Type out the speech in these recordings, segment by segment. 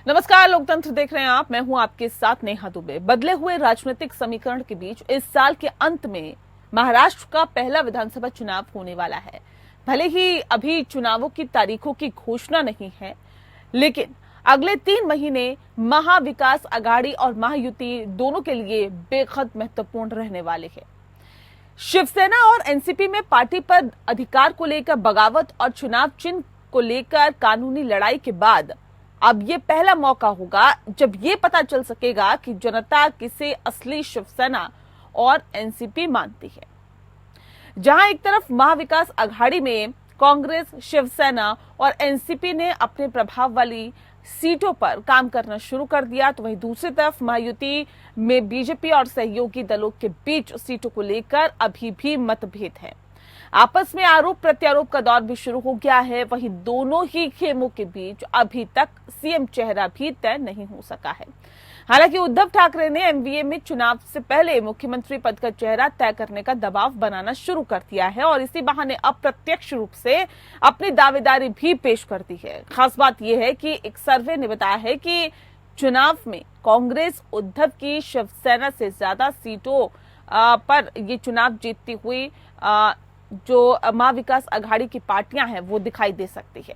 नमस्कार, लोकतंत्र देख रहे हैं आप। मैं हूं आपके साथ नेहा दुबे। बदले हुए राजनीतिक समीकरण के बीच इस साल के अंत में महाराष्ट्र का पहला विधानसभा चुनाव होने वाला है। भले ही अभी चुनावों की तारीखों की घोषणा नहीं है, लेकिन अगले 3 महीने महाविकास आघाड़ी और महायुति दोनों के लिए बेहद महत्वपूर्ण रहने वाले हैं। शिवसेना और एनसीपी में पार्टी पर अधिकार को लेकर बगावत और चुनाव चिन्ह को लेकर कानूनी लड़ाई के बाद अब ये पहला मौका होगा जब ये पता चल सकेगा कि जनता किसे असली शिवसेना और एनसीपी मानती है। जहां एक तरफ महाविकास आघाड़ी में कांग्रेस, शिवसेना और एनसीपी ने अपने प्रभाव वाली सीटों पर काम करना शुरू कर दिया, तो वहीं दूसरी तरफ महायुति में बीजेपी और सहयोगी दलों के बीच सीटों को लेकर अभी भी मतभेद है। आपस में आरोप प्रत्यारोप का दौर भी शुरू हो गया है। वहीं दोनों ही खेमों के बीच अभी तक सीएम चेहरा भी तय नहीं हो सका है। हालांकि उद्धव ठाकरे ने एमवीए में चुनाव से पहले मुख्यमंत्री पद का चेहरा तय करने का दबाव बनाना शुरू कर दिया है और इसी बहाने अप्रत्यक्ष रूप से अपनी दावेदारी भी पेश कर दी है। खास बात यह है कि एक सर्वे ने बताया है कि चुनाव में कांग्रेस उद्धव की शिवसेना से ज्यादा सीटों पर ये चुनाव जीतती हुई जो महाविकास आघाड़ी की पार्टियां हैं वो दिखाई दे सकती है।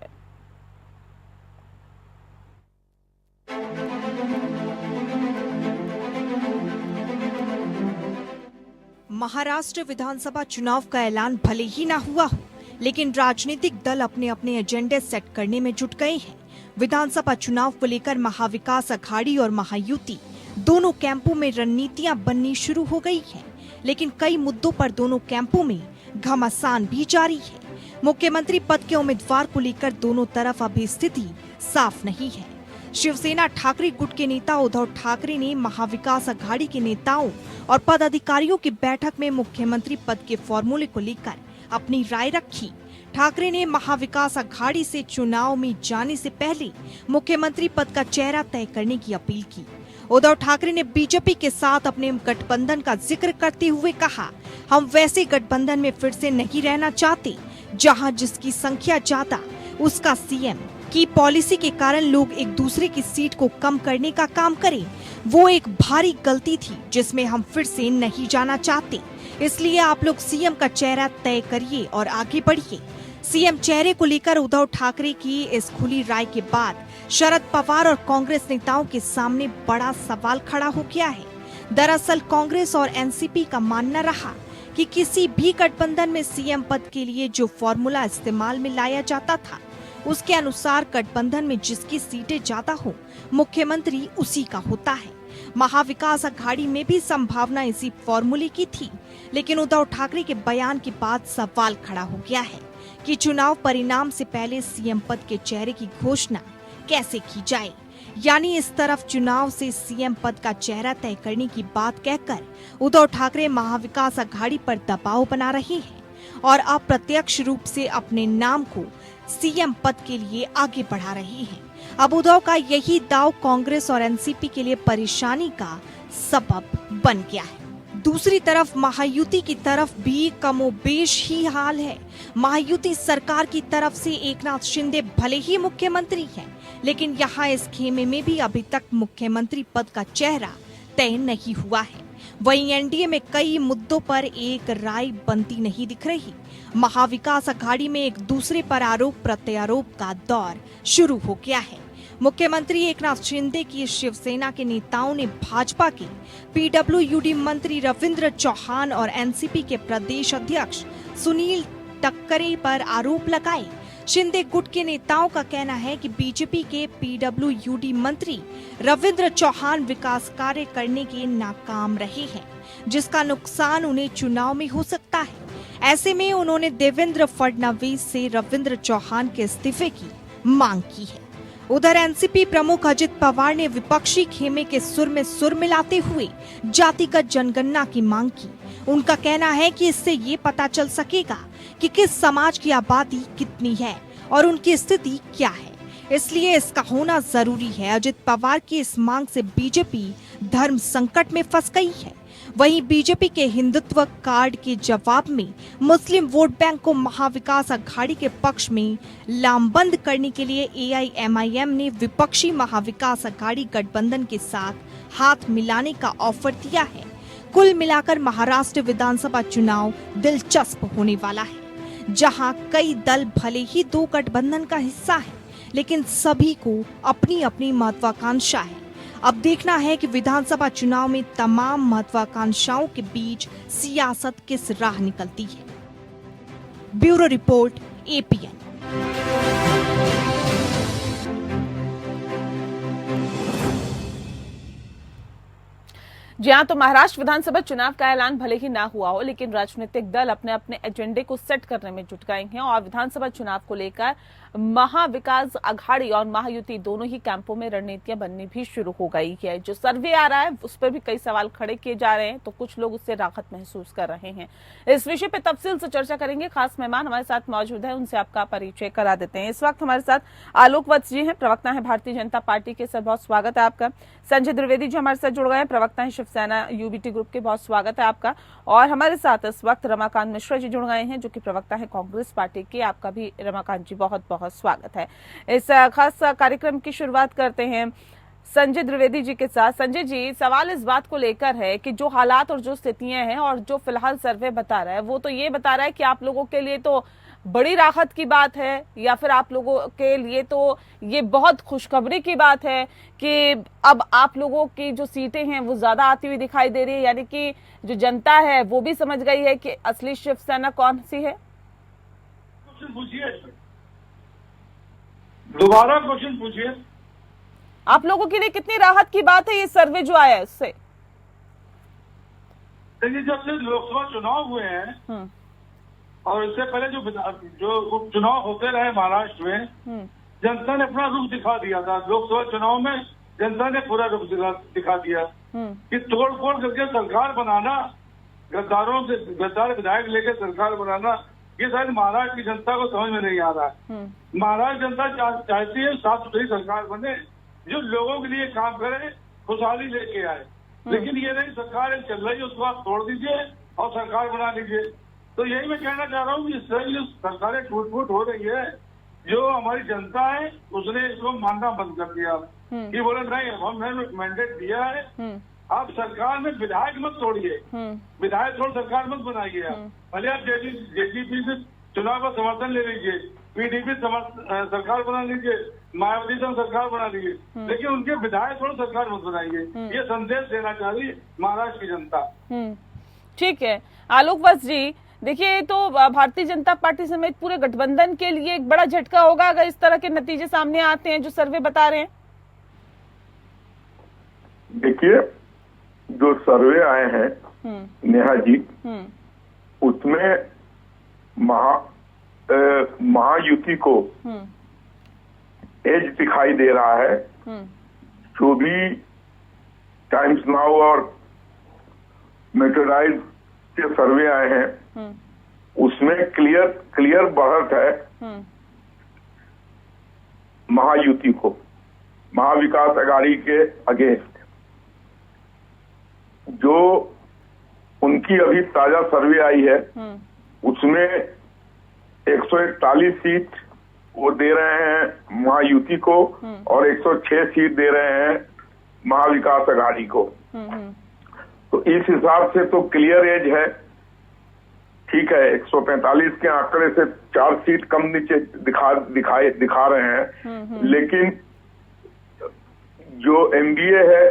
महाराष्ट्र विधानसभा चुनाव का ऐलान भले ही ना हुआ हो, लेकिन राजनीतिक दल अपने अपने एजेंडे सेट करने में जुट गए हैं। विधानसभा चुनाव को लेकर महाविकास आघाड़ी और महायुति दोनों कैंपों में रणनीतियां बननी शुरू हो गई हैं, लेकिन कई मुद्दों पर दोनों कैंपों में घमासान भी जारी है। मुख्यमंत्री पद के उम्मीदवार को लेकर दोनों तरफ अभी स्थिति साफ नहीं है। शिवसेना ठाकरे गुट के नेता उद्धव ठाकरे ने महाविकास आघाड़ी के नेताओं और पदाधिकारियों की बैठक में मुख्यमंत्री पद के फॉर्मूले को लेकर अपनी राय रखी। ठाकरे ने महाविकास आघाड़ी से चुनाव में जाने से पहले मुख्यमंत्री पद का चेहरा तय करने की अपील की। उद्धव ठाकरे ने बीजेपी के साथ अपने गठबंधन का जिक्र करते हुए कहा, हम वैसे गठबंधन में फिर से नहीं रहना चाहते जहां जिसकी संख्या ज्यादा उसका सीएम की पॉलिसी के कारण लोग एक दूसरे की सीट को कम करने का काम करें। वो एक भारी गलती थी जिसमें हम फिर से नहीं जाना चाहते। इसलिए आप लोग सीएम का चेहरा तय करिए और आगे बढ़िए। सीएम चेहरे को लेकर उद्धव ठाकरे की इस खुली राय के बाद शरद पवार और कांग्रेस नेताओं के सामने बड़ा सवाल खड़ा हो गया है। दरअसल कांग्रेस और एनसीपी का मानना रहा कि किसी भी गठबंधन में सीएम पद के लिए जो फॉर्मूला इस्तेमाल में लाया जाता था, उसके अनुसार गठबंधन में जिसकी सीटें ज्यादा हो, मुख्यमंत्री उसी का होता है। महाविकास आघाड़ी में भी संभावना इसी फॉर्मूले की थी, लेकिन उद्धव ठाकरे के बयान के बाद सवाल खड़ा हो गया है कि चुनाव परिणाम से पहले सीएम पद के चेहरे की घोषणा कैसे की जाए। यानी इस तरफ चुनाव से सीएम पद का चेहरा तय करने की बात कहकर उद्धव ठाकरे महाविकास आघाड़ी पर दबाव बना रहे हैं और अप्रत्यक्ष रूप से अपने नाम को सीएम पद के लिए आगे बढ़ा रहे हैं। अब उद्धव का यही दाव कांग्रेस और एनसीपी के लिए परेशानी का सबब बन गया है। दूसरी तरफ महायुति की तरफ भी कमोबेश ही हाल है। महायुति सरकार की तरफ से एकनाथ शिंदे भले ही मुख्यमंत्री हैं, लेकिन यहाँ इस खेमे में भी अभी तक मुख्यमंत्री पद का चेहरा तय नहीं हुआ है। वहीं एनडीए में कई मुद्दों पर एक राय बनती नहीं दिख रही। महाविकास आघाड़ी में एक दूसरे पर आरोप प्रत्यारोप का दौर शुरू हो गया है। मुख्यमंत्री एकनाथ शिंदे की शिवसेना के नेताओं ने भाजपा के पीडब्ल्यूडी मंत्री रविंद्र चौहान और एनसीपी के प्रदेश अध्यक्ष सुनील टक्करे पर आरोप लगाए। शिंदे गुट के नेताओं का कहना है कि बीजेपी के पीडब्ल्यूडी मंत्री रविंद्र चौहान विकास कार्य करने के नाकाम रहे हैं, जिसका नुकसान उन्हें चुनाव में हो सकता है। ऐसे में उन्होंने देवेंद्र फडणवीस से रविंद्र चौहान के इस्तीफे की मांग की है। उधर एनसीपी प्रमुख अजित पवार ने विपक्षी खेमे के सुर में सुर मिलाते हुए जातिगत जनगणना की मांग की। उनका कहना है कि इससे ये पता चल सकेगा कि किस समाज की आबादी कितनी है और उनकी स्थिति क्या है, इसलिए इसका होना जरूरी है। अजित पवार की इस मांग से बीजेपी धर्म संकट में फंस गई है। वहीं बीजेपी के हिंदुत्व कार्ड के जवाब में मुस्लिम वोट बैंक को महाविकास अघाड़ी के पक्ष में लामबंद करने के लिए AIMIM ने विपक्षी महाविकास अघाड़ी गठबंधन के साथ हाथ मिलाने का ऑफर दिया है। कुल मिलाकर महाराष्ट्र विधानसभा चुनाव दिलचस्प होने वाला है, जहां कई दल भले ही दो गठबंधन का हिस्सा है, लेकिन सभी को अपनी अपनी महत्वाकांक्षा है। अब देखना है कि विधानसभा चुनाव में तमाम महत्वाकांक्षाओं के बीच सियासत किस राह निकलती है। Bureau report, APN। जी हाँ, तो महाराष्ट्र विधानसभा चुनाव का ऐलान भले ही ना हुआ हो, लेकिन राजनीतिक दल अपने अपने एजेंडे को सेट करने में जुट गए हैं और विधानसभा चुनाव को लेकर महाविकास अघाड़ी और महायुति दोनों ही कैंपों में रणनीतियां बननी भी शुरू हो गई है। जो सर्वे आ रहा है उस पर भी कई सवाल खड़े किए जा रहे हैं, तो कुछ लोग उससे राहत महसूस कर रहे हैं। इस विषय पर तफसील से चर्चा करेंगे। खास मेहमान हमारे साथ मौजूद है, उनसे आपका परिचय करा देते हैं। इस वक्त हमारे साथ आलोक वत्स जी हैं, प्रवक्ता है भारतीय जनता पार्टी के। सर, बहुत स्वागत है आपका। संजय द्विवेदी जी हमारे साथ जुड़ गए हैं, प्रवक्ता है शिवसेना UBT ग्रुप के। बहुत स्वागत है आपका। और हमारे साथ इस वक्त रमाकांत मिश्रा जी जुड़ गए हैं, जो कि प्रवक्ता है कांग्रेस पार्टी के। आपका भी रमाकांत जी बहुत बहुत स्वागत है। इस खास कार्यक्रम की शुरुआत करते हैं संजय द्विवेदी जी के साथ। संजय जी, सवाल इस बात को लेकर है कि जो हालात और जो स्थितियां हैं और जो फिलहाल सर्वे बता रहा है, वो तो ये बता रहा है कि आप लोगों के लिए तो बड़ी राहत की बात है, या फिर आप लोगों के लिए तो ये बहुत खुशखबरी की बात है कि अब आप लोगों की जो सीटें हैं वो ज्यादा आती हुई दिखाई दे रही है, यानी कि जो जनता है वो भी समझ गई है कि असली शिवसेना कौन सी है। दोबारा क्वेश्चन पूछिए। आप लोगों के लिए कितनी राहत की बात है ये सर्वे जो आया है उससे? देखिए, जब से लोकसभा चुनाव हुए हैं और इससे पहले जो उपचुनाव होते रहे महाराष्ट्र में, जनता ने अपना रुख दिखा दिया था। लोकसभा चुनाव में जनता ने पूरा रुख दिखा दिया कि तोड़ फोड़ करके सरकार बनाना, गद्दार विधायक लेकर सरकार बनाना, ये शायद महाराष्ट्र की जनता को समझ में नहीं आ रहा है। महाराष्ट्र जनता चाहती है साफ सुथरी सरकार बने, जो लोगों के लिए काम करे, खुशहाली लेके आए। लेकिन ये नहीं, सरकार एक चल रही है उसको आप तोड़ दीजिए और सरकार बना लीजिए। तो यही मैं कहना चाह रहा हूँ कि इस तरह की सरकारें टूट फूट हो रही है, जो हमारी जनता है उसने इसको मानना बंद कर दिया कि बोले नहीं, हमने मैंडेट दिया है, आप सरकार में विधायक मत तोड़िए, विधायक छोड़ सरकार मत बनाइए। आप भले आप JDP से चुनाव का समर्थन ले लीजिए, PDP सरकार बना लीजिए, मायावती से सरकार बना लीजिए, लेकिन उनके विधायक छोड़ सरकार मत बनाइए। ये संदेश देना चाह रही महाराष्ट्र की जनता। ठीक है। आलोक वत्स जी, देखिए, तो भारतीय जनता पार्टी समेत पूरे गठबंधन के लिए एक बड़ा झटका होगा अगर इस तरह के नतीजे सामने आते हैं जो सर्वे बता रहे हैं। देखिए, जो सर्वे आए हैं नेहा जी, उसमें महायुति को एज दिखाई दे रहा है। जो भी टाइम्स नाउ और मेट्रोराइज के सर्वे आए हैं उसमें क्लियर बढ़त है महायुति को, महाविकास अघाड़ी के अगेंस्ट। जो उनकी अभी ताजा सर्वे आई है उसमें 141 सीट वो दे रहे हैं महायुति को और 106 सीट दे रहे हैं महाविकास अघाड़ी को। तो इस हिसाब से तो क्लियर एज है। ठीक है, 145 के आंकड़े से 4 सीट कम नीचे दिखा रहे हैं, लेकिन जो MBA है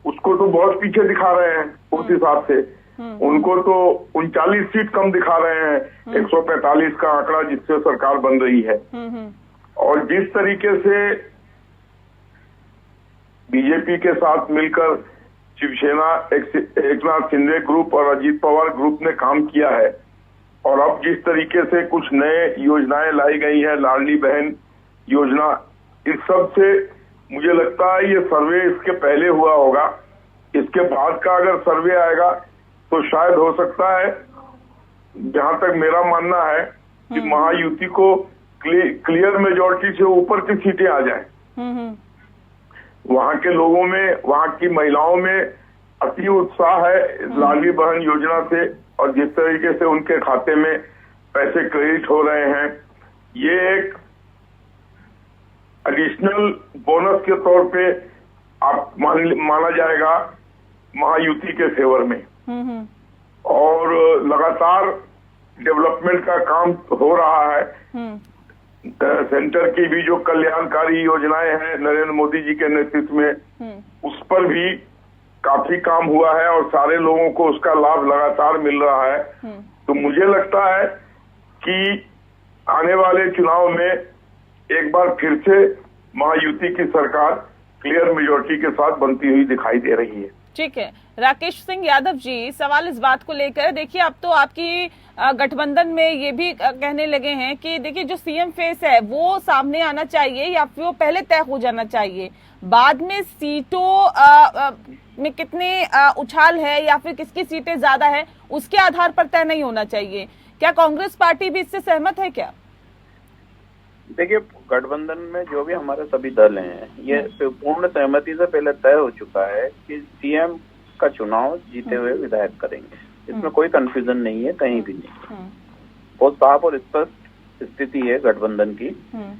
उसको तो बहुत पीछे दिखा रहे हैं। उस हिसाब से उनको तो 39 सीट कम दिखा रहे हैं 145 का आंकड़ा जिससे सरकार बन रही है। और जिस तरीके से बीजेपी के साथ मिलकर शिवसेना, एकनाथ शिंदे ग्रुप और अजीत पवार ग्रुप ने काम किया है, और अब जिस तरीके से कुछ नए योजनाएं लाई गई हैं, लाडली बहन योजना, इस सब से मुझे लगता है ये सर्वे इसके पहले हुआ होगा। इसके बाद का अगर सर्वे आएगा तो शायद हो सकता है, जहां तक मेरा मानना है, कि महायुति को क्लियर मेजॉरिटी से ऊपर की सीटें आ जाएं। वहां के लोगों में, वहां की महिलाओं में अति उत्साह है लाडली बहन योजना से, और जिस तरीके से उनके खाते में पैसे क्रेडिट हो रहे हैं, ये एक एडिशनल बोनस के तौर पे आप माना जाएगा महायुति के फेवर में। और लगातार डेवलपमेंट का काम हो रहा है। सेंटर की भी जो कल्याणकारी योजनाएं हैं नरेंद्र मोदी जी के नेतृत्व में, उस पर भी काफी काम हुआ है और सारे लोगों को उसका लाभ लगातार मिल रहा है। तो मुझे लगता है कि आने वाले चुनाव में एक बार फिर से महायुति की सरकार क्लियर मेजोरिटी के साथ बनती हुई दिखाई दे रही है। ठीक है, राकेश सिंह यादव जी, सवाल इस बात को लेकर, देखिए अब तो आपकी गठबंधन में ये भी कहने लगे हैं कि देखिए जो सीएम फेस है वो सामने आना चाहिए या फिर वो पहले तय हो जाना चाहिए, बाद में सीटों में कितने उछाल है या फिर किसकी सीटें ज्यादा है उसके आधार पर तय नहीं होना चाहिए। क्या कांग्रेस पार्टी भी इससे सहमत है क्या? देखिए, गठबंधन में जो भी हमारे सभी दल हैं, ये पूर्ण सहमति से पहले तय हो चुका है कि सीएम का चुनाव जीते हुए विधायक करेंगे। इसमें कोई कंफ्यूजन नहीं है, कहीं भी नहीं। बहुत साफ और स्पष्ट स्थिति है गठबंधन की,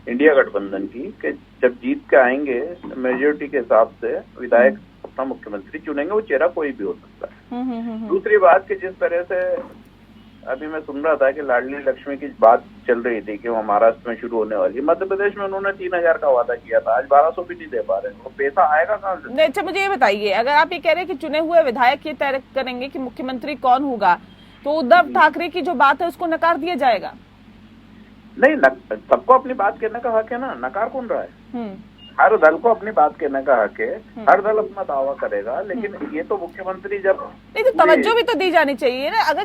इंडिया गठबंधन की, कि जब जीत के आएंगे मेजोरिटी के हिसाब से विधायक अपना मुख्यमंत्री चुनेंगे, वो चेहरा कोई भी हो सकता है। दूसरी बात कि जिस तरह से अभी मैं सुन रहा था कि लाडली लक्ष्मी की बात चल रही थी कि वो महाराष्ट्र में शुरू होने वाली, मध्य प्रदेश में उन्होंने 3000 का वादा किया था, आज 1200 भी नहीं दे पा रहे हैं। वो पैसा आएगा कहाँ से? अच्छा, मुझे ये बताइए, अगर आप ये कह रहे हैं कि चुने हुए विधायक ये तय करेंगे कि मुख्यमंत्री कौन होगा, तो उद्धव ठाकरे की जो बात है उसको नकार दिया जाएगा? नहीं, सबको अपनी बात कहने का हक है ना, नकार कौन रहा है? हर दल को अपनी बात कहने का हक है, हर दल अपना दावा करेगा, लेकिन ये तो मुख्यमंत्री जब नहीं तो तवज्जो भी तो दी जानी चाहिए ना। अगर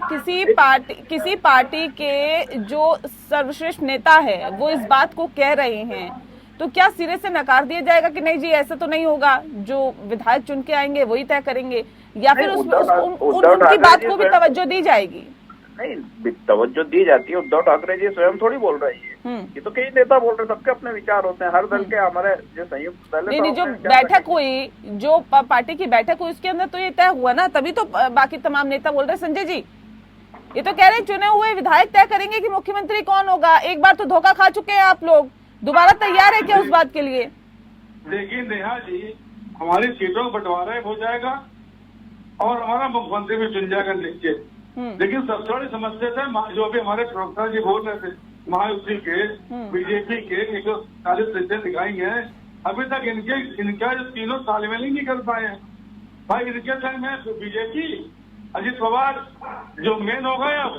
किसी पार्टी के जो सर्वश्रेष्ठ नेता है वो इस बात को कह रहे हैं, तो क्या सिरे से नकार दिया जाएगा कि नहीं जी ऐसा तो नहीं होगा, जो विधायक चुन के आएंगे वही तय करेंगे, या फिर उनकी बात को भी तवज्जो दी जाएगी? नहीं, तवज्जो दी जाती है। उद्धव ठाकरे जी स्वयं थोड़ी बोल रही है, ये तो कई नेता बोल रहे हैं, सबके अपने विचार होते हैं। हर दल के, हमारे जो संयुक्त दल है, नहीं, जो बैठक हुई, जो पार्टी की बैठक हुई, उसके अंदर तो ये तय हुआ ना, तभी तो बाकी तमाम नेता बोल रहे हैं। संजय जी, ये तो कह रहे हैं चुने हुए विधायक तय करेंगे कि मुख्यमंत्री कौन होगा। एक बार तो धोखा खा चुके हैं आप लोग, दोबारा तैयार है क्या उस बात के लिए? देखिए नेहा जी, हमारी सीटों का बंटवारा हो जाएगा और हमारा मुख्यमंत्री भी चुन जाएगा निश्चित। लेकिन सबसे बड़ी समस्या था जो अभी हमारे प्रवक्ता जी बोल रहे थे, महायुति के, बीजेपी के 140 सीटें दिखाई हैं, अभी तक इनका जो तीनों तालमेल ही नहीं कर पाए हैं। भाई इनके संग में बीजेपी, अजित पवार जो मेन हो गए, अब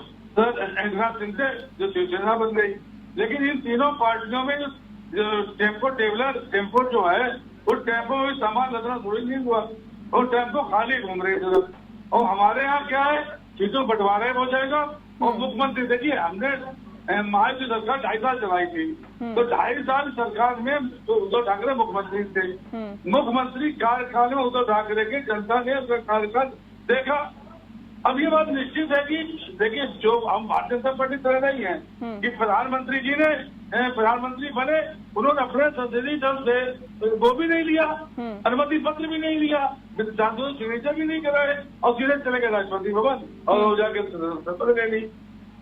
एकनाथ शिंदे जो शिवसेना बन गई। लेकिन इन तीनों पार्टियों में जो टेम्पो जो है, उस टेम्पो में सामान लगना थोड़ी नहीं हुआ, और टेम्पो खाली घूम रही है। और हमारे यहाँ क्या है, सीटों बंटवारा हो जाएगा। और मुख्यमंत्री, देखिए हमने महायुति सरकार 2.5 साल चलाई थी, तो 2.5 साल सरकार में तो उद्धव ठाकरे मुख्यमंत्री थे। मुख्यमंत्री कार्यकाल में उद्धव ठाकरे के जनता ने उसका कार्यकाल देखा। अब ये बात निश्चित है कि देखिए, जो हम भारतीय जनता पार्टी तरह नहीं है कि प्रधानमंत्री जी ने प्रधानमंत्री बने, उन्होंने अपने संसदीय दल से वो भी नहीं लिया, अनुमति पत्र भी नहीं लिया, सांसदों सिग्नेचर भी नहीं कराए, और सीधे चले गए राष्ट्रपति भवन और जाके सत्र ले ली।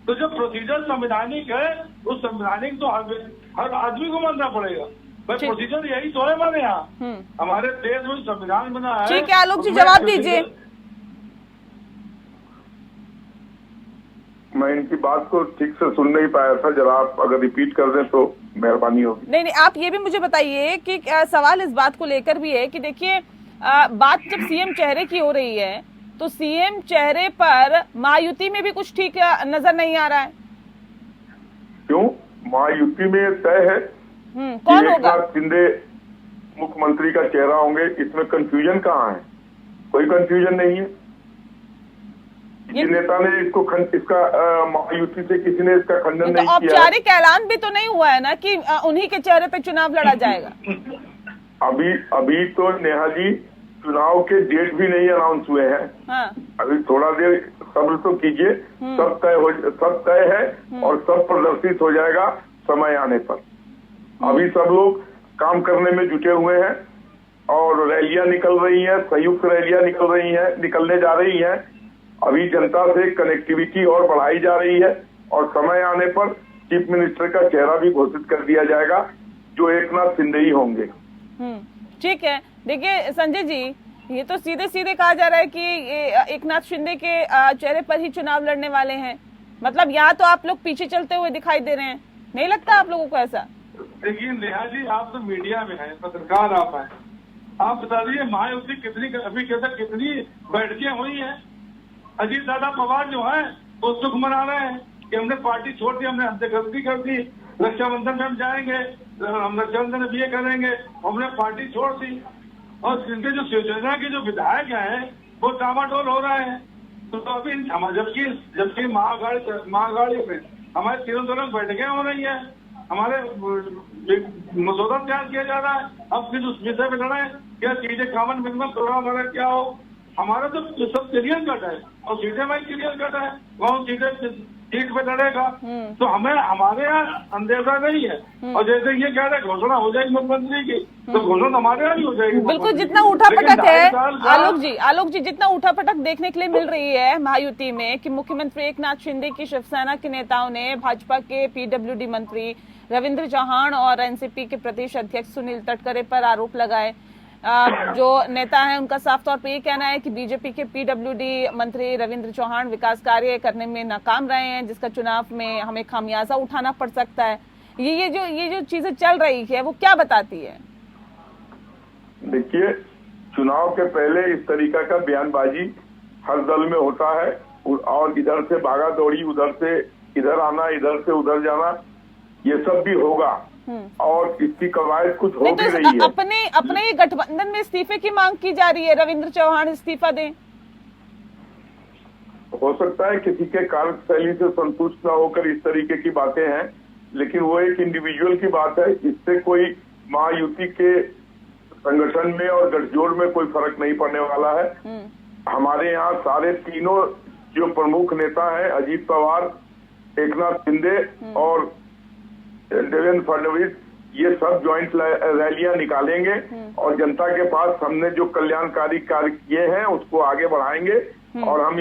तो जो प्रोसीजर संवैधानिक है, उस संवैधानिक तो हर आदमी को मानना पड़ेगा। भाई प्रोसीजर यही तो है हमारे यहाँ, हमारे देश में संविधान बना है। ठीक है, आलोक जी जवाब दीजिए। मैं इनकी बात को ठीक से सुन नहीं पाया था, जरा आप अगर रिपीट कर दें तो मेहरबानी होगी। नहीं, आप ये भी मुझे बताइए कि सवाल इस बात को लेकर भी है कि देखिए, बात जब सीएम चेहरे की हो रही है, तो सीएम चेहरे पर महायुति में भी कुछ ठीक नजर नहीं आ रहा है। क्यों? महायुति में तय है कौन होगा? एकनाथ शिंदे मुख्यमंत्री का चेहरा होंगे, इसमें कंफ्यूजन कहाँ है? कोई कंफ्यूजन नहीं है। नेता ने इसका महायुति से किसी ने इसका खंडन नहीं किया। औपचारिक ऐलान भी तो नहीं हुआ है ना कि उन्हीं के चेहरे पे चुनाव लड़ा जाएगा। अभी तो नेहा जी चुनाव के डेट भी नहीं अनाउंस हुए हैं। हाँ। अभी थोड़ा देर सब्र तो कीजिए, सब तय है और सब प्रदर्शित हो जाएगा समय आने पर। अभी सब लोग काम करने में जुटे हुए हैं और रैलियां निकल रही हैं, संयुक्त रैलियां निकलने जा रही हैं। अभी जनता से कनेक्टिविटी और बढ़ाई जा रही है और समय आने पर चीफ मिनिस्टर का चेहरा भी घोषित कर दिया जाएगा, जो एकनाथ शिंदे ही होंगे। ठीक है। देखिए संजय जी, ये तो सीधे सीधे कहा जा रहा है कि ये एकनाथ शिंदे के चेहरे पर ही चुनाव लड़ने वाले हैं। मतलब यहाँ तो आप लोग पीछे चलते हुए दिखाई दे रहे हैं, नहीं लगता आप लोगों को ऐसा? देखिए नेहा जी, आप तो मीडिया में हैं, पत्रकार आप हैं, आप बता दीजिए महायुति कितनी बैठकें हुई हैं? अजीत दादा पवार जो है वो सुख मना रहे हैं कि हमने पार्टी छोड़ दी, हमसे गलती कर दी, रक्षाबंधन में हम जाएंगे, हम रक्षाबंधन में ये करेंगे, हमने पार्टी छोड़ दी। और इनके जो शिवसेना के जो विधायक हैं वो टामाटोल हो रहे हैं। तो अभी जबकि महाअघाड़ी में हमारे तीनों दलों बैठकें हो रही है, हमारे मसौदा तैयार किया जा रहा है। अब किस उस विषय में लड़े, क्या चीजें कॉमन मिनिमम प्रोग्राम वगैरह क्या हो? हमारा तो सब क्लियर कट है और सीटें में क्लियर कट है, वहाँ सीट पे लड़ेगा। तो हमें हमारे यहाँ अंदेशा नहीं है। और जैसे ये कह रहे घोषणा हो जाएगी मुख्यमंत्री की, तो घोषणा हमारे यहाँ भी हो जाएगी। बिल्कुल, जितना उठापटक है आलोक जी जितना उठापटक देखने के लिए मिल रही है महायुति में कि मुख्यमंत्री एकनाथ शिंदे की शिवसेना के नेताओं ने भाजपा के पीडब्ल्यूडी मंत्री रविंद्र चौहान और एनसीपी के प्रदेश अध्यक्ष सुनील तटकरे पर आरोप लगाए। जो नेता हैं उनका साफ तौर पर ये कहना है कि बीजेपी के पीडब्ल्यूडी मंत्री रविंद्र चौहान विकास कार्य करने में नाकाम रहे हैं, जिसका चुनाव में हमें खामियाजा उठाना पड़ सकता है। ये जो चीजें चल रही है वो क्या बताती है? देखिए, चुनाव के पहले इस तरीका का बयानबाजी हर दल में होता है और इधर से भागा दौड़ी, उधर से इधर आना, इधर से उधर जाना, ये सब भी होगा और इसकी कवायद कुछ हो भी रही है। अपने ही गठबंधन में इस्तीफे की मांग की जा रही है, रविंद्र चौहान इस्तीफा दें। हो सकता है किसी के कार्यशैली से संतुष्ट न होकर इस तरीके की बातें हैं, लेकिन वो एक इंडिविजुअल की बात है। इससे कोई महायुति के संगठन में और गठजोड़ में कोई फर्क नहीं पड़ने वाला है। हमारे यहाँ सारे तीनों जो प्रमुख नेता हैं, अजीत पवार, एकनाथ शिंदे और देवेंद्र फडणवीस, ये सब ज्वाइंट रैलियां निकालेंगे और जनता के पास हमने जो कल्याणकारी कार्य किए हैं उसको आगे बढ़ाएंगे और हम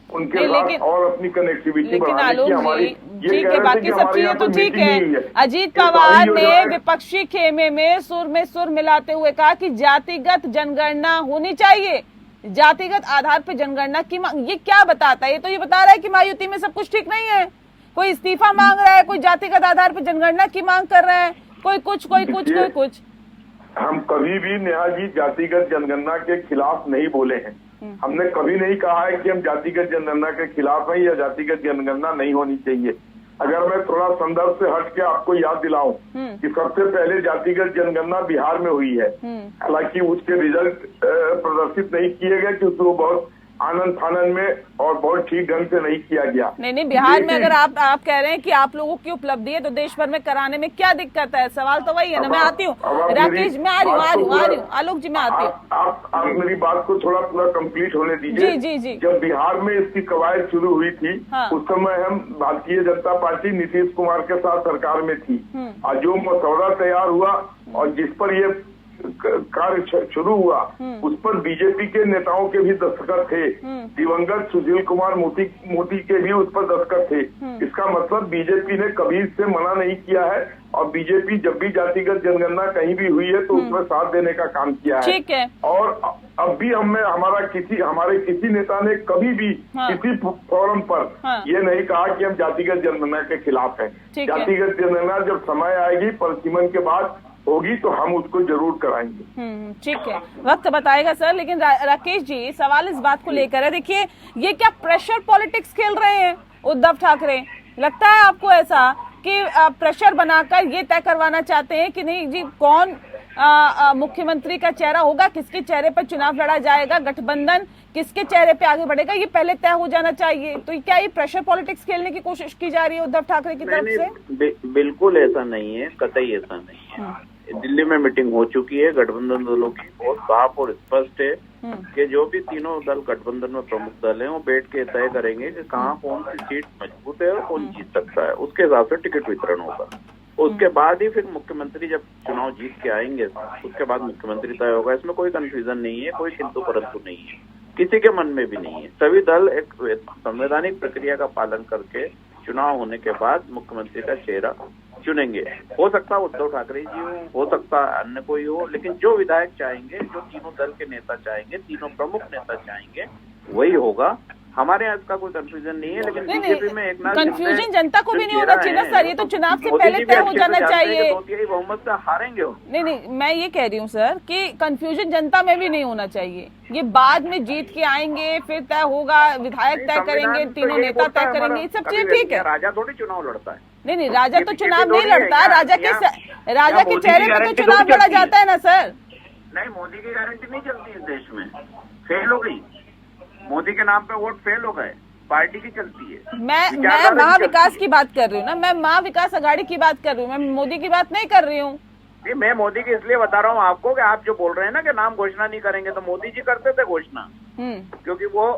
उनके साथ और अपनी कनेक्टिविटी बढ़ाने की हमारी ये बाकी सब चीजें तो ठीक है। अजीत पवार ने विपक्षी खेमे में सुर मिलाते हुए कहा कि जातिगत जनगणना होनी चाहिए, जातिगत आधार पर जनगणना की मांग। ये क्या बताता है? ये तो ये बता रहा है कि महायुति में सब कुछ ठीक नहीं है। कोई इस्तीफा मांग रहा है, कोई जातिगत आधार पर जनगणना की मांग कर रहा है, कोई कुछ। हम कभी भी नेहा जी जातिगत जनगणना के खिलाफ नहीं बोले हैं। हमने कभी नहीं कहा है कि हम जातिगत जनगणना के खिलाफ हैं या जातिगत जनगणना नहीं होनी चाहिए। अगर मैं थोड़ा संदर्भ से हट के आपको याद दिलाऊं कि सबसे पहले जातिगत जनगणना बिहार में हुई है। हालांकि उसके रिजल्ट प्रदर्शित नहीं किए गए क्योंकि वो बहुत आनंद फानंद में और बहुत ठीक ढंग से नहीं किया गया। नहीं, बिहार में अगर आप कह रहे हैं कि आप लोगों की उपलब्धि है तो देश भर में कराने में क्या दिक्कत है? सवाल तो वही है ना। मैं आती हूँ राकेश, मैं आ रही हूँ आलोक जी, मैं आती हूँ। आप मेरी बात को पूरा कंप्लीट होने दीजिए। जी। जब बिहार में इसकी कवायद शुरू हुई थी, उस समय हम भारतीय जनता पार्टी नीतीश कुमार के साथ सरकार में थी और जो मसौदा तैयार हुआ और जिस पर ये कार्य शुरू हुआ उस पर बीजेपी के नेताओं के भी दस्तखत थे। दिवंगत सुशील कुमार मोदी के भी उस पर दस्तखत थे। इसका मतलब बीजेपी ने कभी इससे मना नहीं किया है और बीजेपी जब भी जातिगत जनगणना कहीं भी हुई है तो उसमें साथ देने का काम किया है। ठीक है। और अब भी हमारे किसी नेता ने कभी भी किसी फोरम पर ये नहीं कहा कि हम जातिगत जनगणना के खिलाफ हैं। जातिगत जनगणना जब समय आएगी, परिसीमन के बाद होगी तो हम उसको जरूर कराएंगे। ठीक है, वक्त बताएगा सर। लेकिन राकेश जी, सवाल इस बात को लेकर है, देखिए ये क्या प्रेशर पॉलिटिक्स खेल रहे हैं उद्धव ठाकरे? लगता है आपको ऐसा कि प्रेशर बनाकर ये तय करवाना चाहते हैं कि नहीं जी कौन मुख्यमंत्री का चेहरा होगा, किसके चेहरे पर चुनाव लड़ा जाएगा, गठबंधन किसके चेहरे पे आगे बढ़ेगा, ये पहले तय हो जाना चाहिए? तो क्या ये प्रेशर पॉलिटिक्स खेलने की कोशिश की जा रही है उद्धव ठाकरे की तरफ से? बिल्कुल ऐसा नहीं है, कतई ऐसा नहीं है। दिल्ली में मीटिंग हो चुकी है गठबंधन दलों की, बहुत साफ और स्पष्ट है कि जो भी तीनों दल गठबंधन में प्रमुख दल हैं वो बैठ के तय करेंगे कि कहाँ कौन सी सीट मजबूत है और कौन जीत सकता है, उसके हिसाब से टिकट वितरण होगा। उसके बाद ही फिर मुख्यमंत्री जब चुनाव जीत के आएंगे उसके बाद मुख्यमंत्री तय होगा। इसमें कोई कंफ्यूजन नहीं है, कोई किंतु परंतु नहीं है, किसी के मन में भी नहीं है। सभी दल एक संवैधानिक प्रक्रिया का पालन करके चुनाव होने के बाद मुख्यमंत्री का चेहरा चुनेंगे। हो सकता है उद्धव ठाकरे जी हो सकता है अन्य कोई हो, लेकिन जो विधायक चाहेंगे, जो तीनों दल के नेता चाहेंगे, तीनों प्रमुख नेता चाहेंगे, वही होगा। हमारे यहाँ इसका कोई कंफ्यूजन नहीं है। लेकिन बीजेपी में एक कंफ्यूजन जनता को भी नहीं होना चाहिए ना सर, ये तो चुनाव से पहले तय हो जाना चाहिए। बहुमत से हारेंगे हो। नहीं, मैं ये कह रही हूँ सर कि कंफ्यूजन जनता में भी नहीं होना चाहिए। ये बाद में जीत के आएंगे, फिर तय होगा, विधायक तय करेंगे, तीनों नेता तय करेंगे, ये सब चीज ठीक है। राजा थोड़ी चुनाव लड़ता है। नहीं, राजा तो चुनाव नहीं लड़ता, राजा के चेहरे पे तो चुनाव लड़ा जाता है ना सर। नहीं, मोदी की गारंटी नहीं चलती इस देश में, फेल हो गई। मोदी के नाम पे वोट फेल हो गए, पार्टी की चलती है। मैं महाविकास की बात कर रही हूँ ना, मैं महाविकास आघाड़ी की बात कर रही हूँ, मैं मोदी की बात नहीं कर रही हूँ। मैं मोदी की इसलिए बता रहा हूँ आपको कि आप जो बोल रहे हैं ना कि नाम घोषणा नहीं करेंगे, तो मोदी जी करते थे घोषणा, क्योंकि वो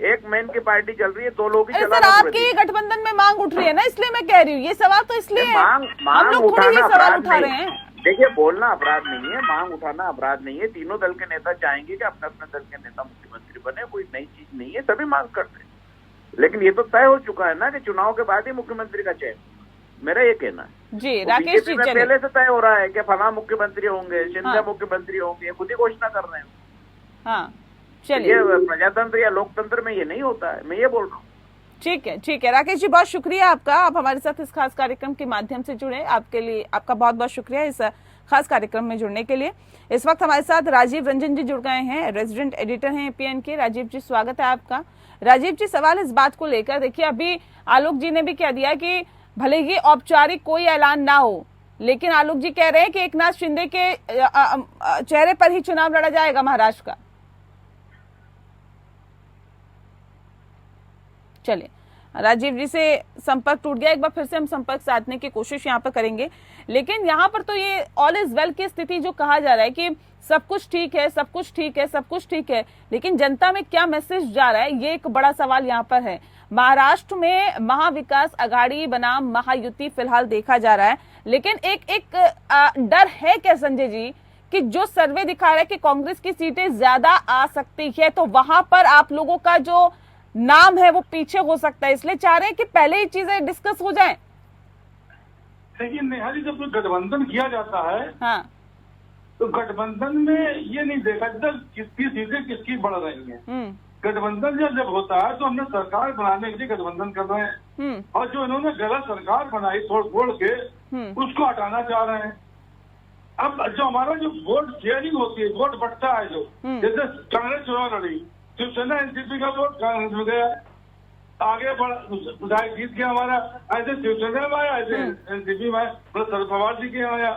एक मैन की पार्टी चल रही है, 2 लोग ही सर आपकी गठबंधन में मांग उठ रही है ना, इसलिए मैं कह रही हूँ। ये सवाल तो इसलिए हम लोग थोड़ी ये सवाल उठा रहे हैं। देखिए, बोलना अपराध नहीं है, मांग उठाना अपराध नहीं है। तीनों दल के नेता चाहेंगे कि अपने अपने दल के नेता मुख्यमंत्री बने, कोई नई चीज नहीं है, सभी मांग करते हैं। लेकिन ये तो तय हो चुका है ना कि चुनाव के बाद ही मुख्यमंत्री का चयन, मेरा ये कहना है जी। राकेश जी, पहले से तय हो रहा है कि फलाना मुख्यमंत्री होंगे, शिंदे मुख्यमंत्री होंगे, खुद ही घोषणा कर रहे हैं। हाँ, चलिए, प्रजातंत्र या लोकतंत्र में ये नहीं होता है, मैं ये बोल रहा हूँ। ठीक है राकेश जी, बहुत शुक्रिया आपका, आप हमारे साथ इस खास कार्यक्रम के माध्यम से जुड़े, आपके लिए आपका बहुत बहुत शुक्रिया इस खास कार्यक्रम में जुड़ने के लिए। इस वक्त हमारे साथ राजीव रंजन जी जुड़ गए हैं, रेजिडेंट एडिटर हैं एपीएन के। राजीव जी, स्वागत है आपका। राजीव जी, सवाल इस बात को लेकर, देखिए अभी आलोक जी ने भी कह दिया कि भले ही औपचारिक कोई ऐलान ना हो, लेकिन आलोक जी कह रहे हैं कि एकनाथ शिंदे के चेहरे पर ही चुनाव लड़ा जाएगा महाराष्ट्र का। चलिए, राजीव जी से संपर्क टूट गया, एक बार फिर से हम संपर्क साधने की कोशिश यहाँ पर करेंगे। लेकिन यहाँ पर तो ये ऑल इज वेल की स्थिति जो कहा जा रहा है कि सब कुछ ठीक है, सब कुछ ठीक है, सब कुछ ठीक है, लेकिन जनता में क्या मैसेज जा रहा है, ये एक बड़ा सवाल यहाँ पर है। महाराष्ट्र में महाविकास आघाड़ी बनाम महायुति फिलहाल देखा जा रहा है, लेकिन एक डर है क्या संजय जी कि जो सर्वे दिखा रहा है कि कांग्रेस की सीटें ज्यादा आ सकती है, तो वहां पर आप लोगों का जो नाम है वो पीछे हो सकता है, इसलिए चाह रहे हैं कि पहले ही चीजें डिस्कस हो जाएं। लेकिन नेहा जी, जब गठबंधन किया जाता है, हाँ, तो गठबंधन में ये नहीं देखा जाता किसकी सीटें किसकी बढ़ रही हैं। गठबंधन जब होता है तो हमने सरकार बनाने के लिए गठबंधन कर रहे हैं, और जो इन्होंने गलत सरकार बनाई तोड़ फोड़ के, उसको हटाना चाह रहे हैं। अब जो हमारा जो वोट शेयरिंग होती है, वोट बढ़ता है, जो जैसे कांग्रेस चुनाव लड़ी, शिवसेना एनसीपी का वोट कांग्रेस में गया, आगे विधायक जीत गया हमारा, ऐसे शिवसेना में आया, ऐसे एनसीपी में शरद पवार जी के आया।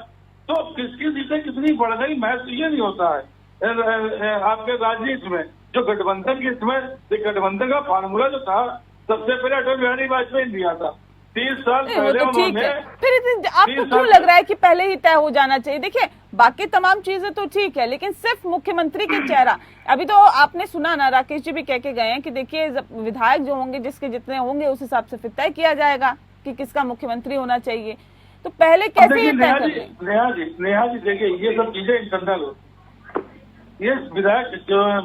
तो किसकी सीटें कितनी बढ़ गई महज ये नहीं होता है आपके राजनीति में। जो गठबंधन की इसमें गठबंधन का फार्मूला जो था, सबसे पहले अटल बिहारी वाजपेयी ने दिया था, 30 साल पहले उन्होंने। फिर आपको क्यों लग रहा है कि पहले ही तय हो जाना चाहिए? देखिए, बाकी तमाम चीजें तो ठीक है, लेकिन सिर्फ मुख्यमंत्री के चेहरा, अभी तो आपने सुना ना, राकेश जी भी कह के गए हैं कि देखिए विधायक जो होंगे, जिसके जितने होंगे उस हिसाब से फिर तय किया जाएगा कि किसका मुख्यमंत्री होना चाहिए। तो पहले कैसे ये तय कर लें? नेहा जी देखिए, ये सब चीजें इंटरनल होती, ये विधायक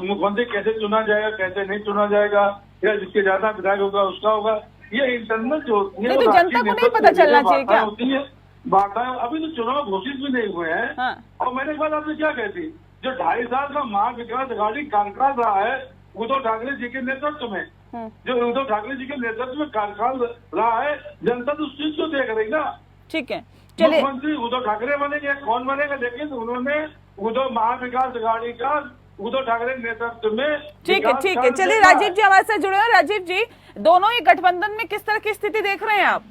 मुख्यमंत्री कैसे चुना जाएगा, कैसे नहीं चुना जाएगा, या जिसके ज्यादा विधायक होगा उसका होगा, ये इंटरनल जो होती है, तो जनता को नहीं पता चलना चाहिए क्या? होती है बात। अभी तो चुनाव घोषित भी नहीं हुए हैं। हाँ। और मैंने एक बात आपसे क्या कहती, जो 2.5 साल का महाविकास आघाड़ी कार्यकाल रहा है उद्धव ठाकरे जी के नेतृत्व में, जो उद्धव ठाकरे जी के नेतृत्व में कार्यकाल रहा है, जनता तो उस चीज को देख रही ना। ठीक है, चलिए, मुख्यमंत्री उद्धव ठाकरे बनेंगे, कौन बनेगा, लेकिन उन्होंने उद्धव महाविकास आघाड़ी का उद्धव ठाकरे नेतृत्व में। ठीक है, चलिए राजीव जी हमारे साथ जुड़े हैं। राजीव जी, दोनों ही गठबंधन में किस तरह की स्थिति देख रहे हैं आप?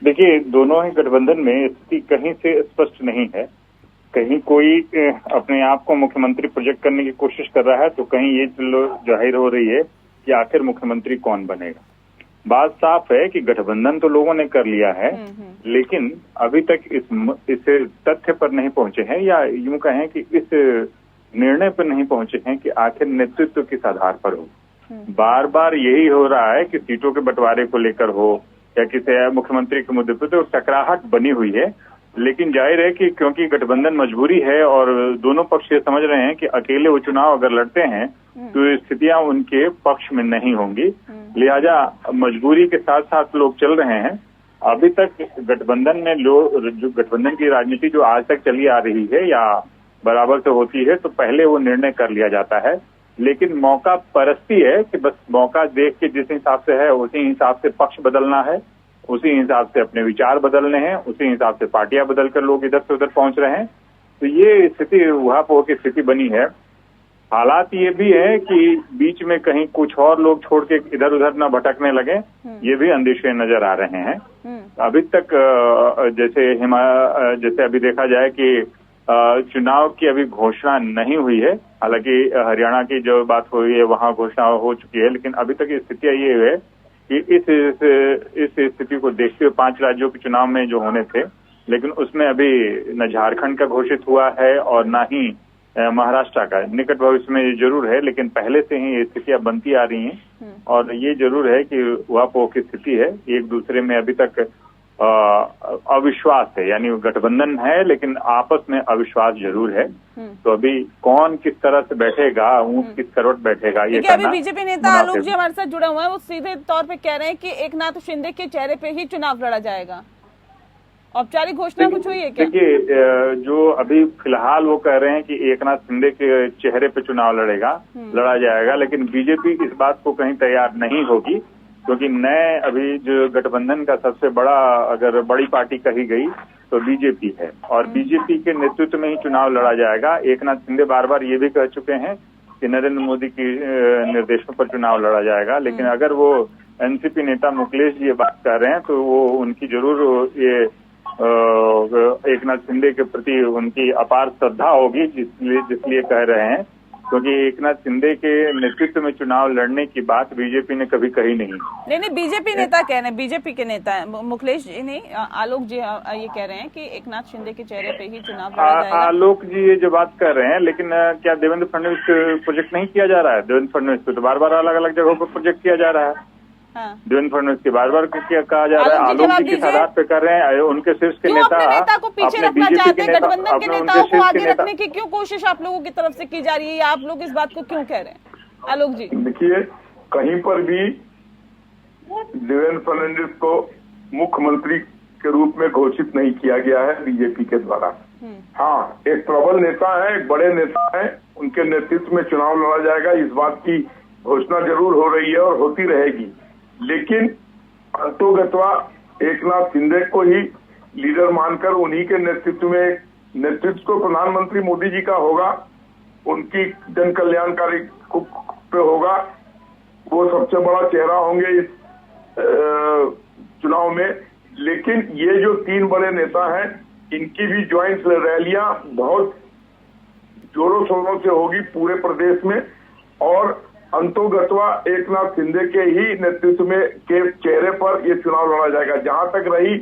देखिए, दोनों ही गठबंधन में स्थिति कहीं से स्पष्ट नहीं है। कहीं कोई अपने आप को मुख्यमंत्री प्रोजेक्ट करने की कोशिश कर रहा है, तो कहीं ये जाहिर हो रही है कि आखिर मुख्यमंत्री कौन बनेगा। बात साफ है कि गठबंधन तो लोगों ने कर लिया है, लेकिन अभी तक इस तथ्य पर नहीं पहुंचे हैं, या यूं कहें कि इस निर्णय पर नहीं पहुंचे हैं कि आखिर नेतृत्व किस आधार पर हो। बार बार यही हो रहा है कि सीटों के बंटवारे को लेकर हो, या किसी मुख्यमंत्री के मुद्दे पर, तो टकराहट बनी हुई है। लेकिन जाहिर है कि क्योंकि गठबंधन मजबूरी है और दोनों पक्ष ये समझ रहे हैं कि अकेले वो चुनाव अगर लड़ते हैं तो स्थितियां उनके पक्ष में नहीं होंगी, लिहाजा मजबूरी के साथ साथ लोग चल रहे हैं। अभी तक गठबंधन में जो गठबंधन की राजनीति जो आज तक चली आ रही है या बराबर से होती है, तो पहले वो निर्णय कर लिया जाता है, लेकिन मौका परस्ती है कि बस मौका देख के जिस हिसाब से है उसी हिसाब से पक्ष बदलना है, उसी हिसाब से अपने विचार बदलने हैं, उसी हिसाब से पार्टियां बदलकर लोग इधर से उधर पहुंच रहे हैं। तो ये स्थिति उहापोह की स्थिति बनी है। हालात ये भी है कि बीच में कहीं कुछ और लोग छोड़ के इधर उधर न भटकने लगे, ये भी अंदेशे नजर आ रहे हैं। अभी तक जैसे अभी देखा जाए कि चुनाव की अभी घोषणा नहीं हुई है, हालांकि हरियाणा की जो बात हुई है वहां घोषणा हो चुकी है, लेकिन अभी तक स्थितियां ये है कि इस स्थिति को देखते हुए 5 राज्यों के चुनाव में जो होने थे, लेकिन उसमें अभी न झारखंड का घोषित हुआ है और न ही महाराष्ट्र का। निकट भविष्य में ये जरूर है, लेकिन पहले से ही ये स्थितियां बनती आ रही हैं और ये जरूर है कि उहापोह की स्थिति है। एक दूसरे में अभी तक अविश्वास है, यानी गठबंधन है लेकिन आपस में अविश्वास जरूर है। तो अभी कौन किस तरह से बैठेगा, ऊंट किस करवट बैठेगा, ये अभी बीजेपी नेता आलोक जी हमारे साथ जुड़े हुए हैं, वो सीधे तौर पे कह रहे हैं कि एकनाथ शिंदे के चेहरे पे ही चुनाव लड़ा जाएगा। औपचारिक घोषणा कुछ हुई है क्या? देखिए, जो अभी फिलहाल वो कह रहे हैं कि एकनाथ शिंदे के चेहरे पे चुनाव लड़ा जाएगा, लेकिन बीजेपी इस बात को कहीं तैयार नहीं होगी, क्योंकि नए अभी जो गठबंधन का सबसे बड़ा अगर बड़ी पार्टी कही गई तो बीजेपी है और बीजेपी के नेतृत्व में ही चुनाव लड़ा जाएगा। एकनाथ शिंदे बार बार ये भी कह चुके हैं कि नरेंद्र मोदी की निर्देशों पर चुनाव लड़ा जाएगा, लेकिन अगर वो एनसीपी नेता मुकेश जी ये बात कर रहे हैं तो वो उनकी जरूर ये एकनाथ शिंदे के प्रति उनकी अपार श्रद्धा होगी, जिसलिए कह रहे हैं, क्योंकि एकनाथ शिंदे के नेतृत्व में चुनाव लड़ने की बात बीजेपी ने कभी कही नहीं। बीजेपी नेता कह रहे हैं, बीजेपी के नेता मुकेश जी नहीं, आलोक जी ये कह रहे हैं कि एकनाथ शिंदे के चेहरे पे ही चुनाव लड़ा जाएगा। आलोक जी ये जो बात कर रहे हैं, लेकिन क्या देवेंद्र फडणवीस प्रोजेक्ट नहीं किया जा रहा है? देवेंद्र फडणवीस को तो बार बार अलग अलग जगहों पर प्रोजेक्ट किया जा रहा है। देवेंद्र फडणवीस की बार बार कहा जा रहा है, आलोक जी किस आधार पे कर रहे हैं? उनके शीर्ष के नेता को पीछे रखना चाहते हैं, गठबंधन के नेताओं को आगे रखने की क्यों कोशिश आप लोगों की तरफ से की जा रही है, या आप लोग इस बात को क्यों कह रहे हैं? आलोक जी देखिए, कहीं पर भी देवेंद्र फडणवीस को मुख्यमंत्री के रूप में घोषित नहीं किया गया है बीजेपी के द्वारा। हाँ, एक प्रबल नेता है, एक बड़े नेता है, उनके नेतृत्व में चुनाव लड़ा जाएगा, इस बात की घोषणा जरूर हो रही है और होती रहेगी, लेकिन अंतोगत्वा एकनाथ शिंदे को ही लीडर मानकर उन्हीं के नेतृत्व को प्रधानमंत्री मोदी जी का होगा, उनकी जन कल्याणकारी पे होगा, वो सबसे बड़ा चेहरा होंगे इस चुनाव में। लेकिन ये जो 3 बड़े नेता हैं, इनकी भी ज्वाइंट रैलियां बहुत जोरों शोरों से होगी पूरे प्रदेश में और अंतोगत्वा एकनाथ शिंदे के ही नेतृत्व में के चेहरे पर ये चुनाव लड़ा जाएगा। जहां तक रही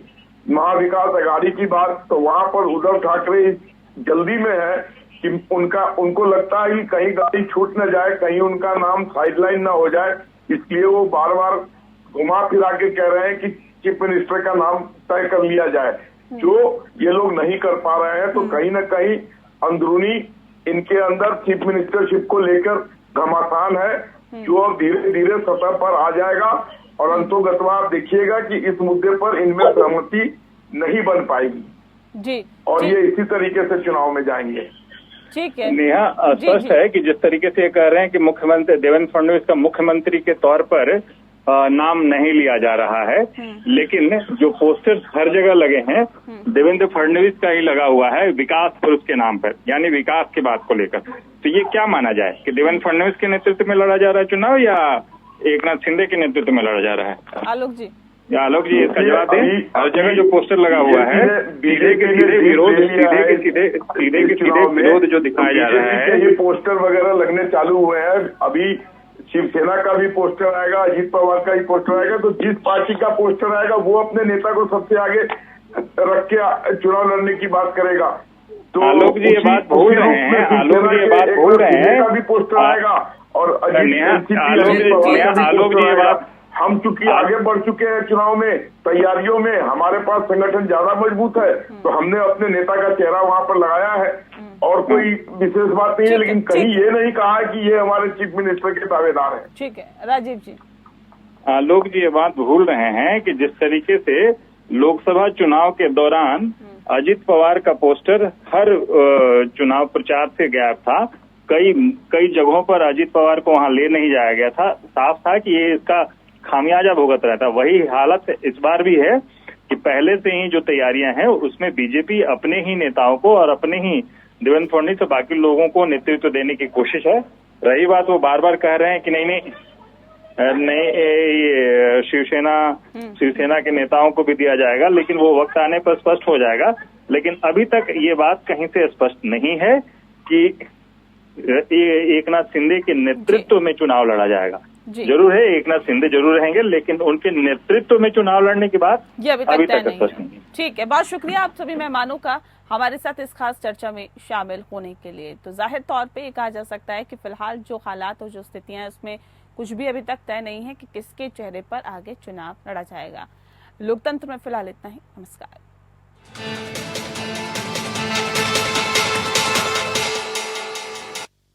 महाविकास अघाड़ी की बात, तो वहां पर उद्धव ठाकरे जल्दी में है कि उनको लगता है कि कहीं गाड़ी छूट न जाए, कहीं उनका नाम साइडलाइन न हो जाए, इसलिए वो बार बार घुमा फिरा के कह रहे हैं कि चीफ मिनिस्टर का नाम तय कर लिया जाए, जो ये लोग नहीं कर पा रहे हैं। तो कहीं न कहीं अंदरूनी इनके अंदर चीफ मिनिस्टरशिप को लेकर घमासान है, जो अब धीरे धीरे सतह पर आ जाएगा और अंतोगत्वा आप देखिएगा कि इस मुद्दे पर इनमें सहमति नहीं बन पाएगी जी, और ये इसी तरीके से चुनाव में जाएंगे। ठीक है नेहा, स्पष्ट है कि जिस तरीके से ये कह रहे हैं कि मुख्यमंत्री देवेंद्र फडणवीस का मुख्यमंत्री के तौर पर नाम नहीं लिया जा रहा है, लेकिन जो पोस्टर्स हर जगह लगे हैं देवेंद्र फडणवीस का ही लगा हुआ है विकास पुरुष के नाम पर, यानी विकास की बात को लेकर। तो ये क्या माना जाए कि देवेंद्र फडणवीस के नेतृत्व में लड़ा जा रहा है चुनाव या एकनाथ शिंदे के नेतृत्व में लड़ा जा रहा है? आलोक जी इसका जवाब दें। हर जगह जो पोस्टर लगा हुआ है, सीधे के सीधे विरोध, सीधे के सीधे विरोध जो दिखाया जा रहा है, ये पोस्टर वगैरह लगने चालू हुए हैं। अभी शिवसेना का भी पोस्टर आएगा, अजीत पवार का भी पोस्टर आएगा, तो जिस पार्टी का पोस्टर आएगा वो अपने नेता को सबसे आगे रख के चुनाव लड़ने की बात करेगा। तो आलोक जी ये बात भूल रहे हैं, आलोक जी ये बात भूल रहे हैं, का भी पोस्टर आएगा और आलोक जी ये बात हम चूंकि आगे बढ़ चुके हैं चुनाव में, तैयारियों में, हमारे पास संगठन ज्यादा मजबूत है, तो हमने अपने नेता का चेहरा वहां पर लगाया है और कोई विशेष बात नहीं है। लेकिन कहीं ये नहीं कहा है कि ये हमारे चीफ मिनिस्टर के दावेदार हैं। ठीक है राजीव जी। लोग जी ये बात भूल रहे हैं कि जिस तरीके से लोकसभा चुनाव के दौरान अजित पवार का पोस्टर हर चुनाव प्रचार से गायब था, कई जगहों पर अजित पवार को वहां ले नहीं जाया गया था, साफ था कि ये इसका खामियाजा भुगत रहा था। वही हालत इस बार भी है कि पहले से ही जो तैयारियां हैं उसमें बीजेपी अपने ही नेताओं को और अपने ही देवेंद्र फडणवीस और बाकी लोगों को नेतृत्व देने की कोशिश है। रही बात, वो बार बार कह रहे हैं कि नहीं ये शिवसेना के नेताओं को भी दिया जाएगा, लेकिन वो वक्त आने पर स्पष्ट हो जाएगा। लेकिन अभी तक ये बात कहीं से स्पष्ट नहीं है कि एकनाथ शिंदे के नेतृत्व में चुनाव लड़ा जाएगा। जरूर है एकनाथ शिंदे जरूर रहेंगे, लेकिन उनके नेतृत्व में चुनाव लड़ने की बात ये अभी तक स्पष्ट नहीं है। ठीक है, बहुत शुक्रिया आप सभी मेहमानों का हमारे साथ इस खास चर्चा में शामिल होने के लिए। तो जाहिर तौर पे ये कहा जा सकता है कि फिलहाल जो हालात और जो स्थितियां हैं उसमें कुछ भी अभी तक तय नहीं है कि किसके चेहरे पर आगे चुनाव लड़ा जाएगा। लोकतंत्र में फिलहाल इतना ही। नमस्कार।